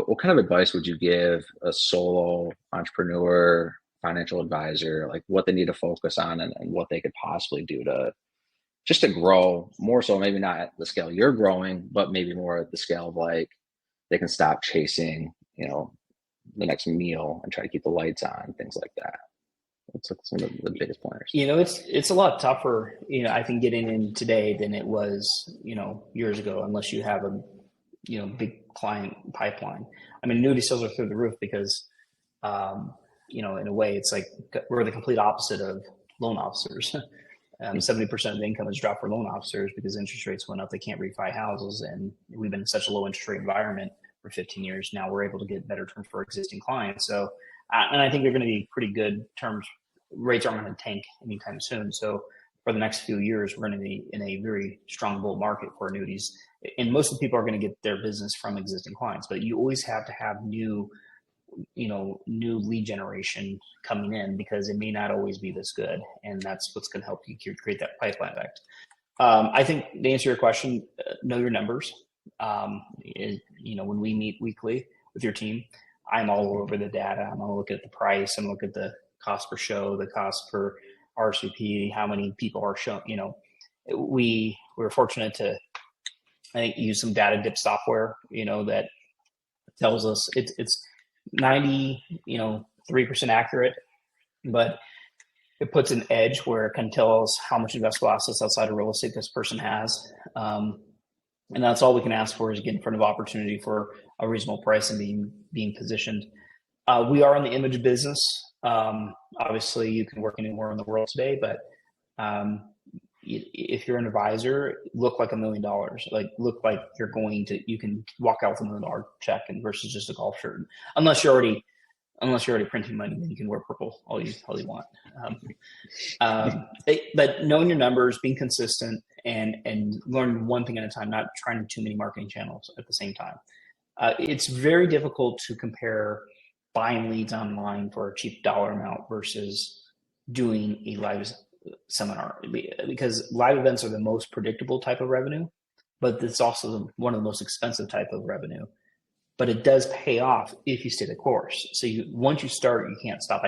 what kind of advice would you give a solo entrepreneur, financial advisor, like what they need to focus on and what they could possibly do to just to grow more so, maybe not at the scale you're growing, but maybe more at the scale of like they can stop chasing, the next meal and try to keep the lights on, things like that. That's like some of the biggest pointers. It's a lot tougher, I think getting in today than it was, years ago, unless you have a, big client pipeline. I mean, annuity sales are through the roof because, in a way, it's like we're the complete opposite of loan officers. 70% of the income is dropped for loan officers because interest rates went up. They can't refi houses, and we've been in such a low interest rate environment for 15 years. Now we're able to get better terms for existing clients. So, and I think they're going to be pretty good terms. Rates aren't going to tank anytime soon. So for the next few years, we're going to be in a very strong bull market for annuities. And most of the people are going to get their business from existing clients, but you always have to have new lead generation coming in because it may not always be this good. And that's what's going to help you create that pipeline effect. I think to answer your question, know your numbers. When we meet weekly with your team, I'm all over the data. I'm going to look at the price. I'm going to look at the cost per show, the cost per RSVP, how many people are shown. We're fortunate to, I think, use some data dip software, that tells us it's 3% accurate, but it puts an edge where it can tell us how much investable assets outside of real estate this person has. And that's all we can ask for is get in front of opportunity for a reasonable price and being positioned. We are in the image business. Obviously you can work anywhere in the world today, but if you're an advisor, look like $1 million, like look like you can walk out with $1 million check and versus just a golf shirt. Unless you're already printing money, then you can wear purple all you want. But knowing your numbers, being consistent, and learn one thing at a time, not trying too many marketing channels at the same time. It's very difficult to compare buying leads online for a cheap dollar amount versus doing a live seminar, because live events are the most predictable type of revenue, but it's also one of the most expensive type of revenue. But it does pay off if you stay the course. So once you start, you can't stop.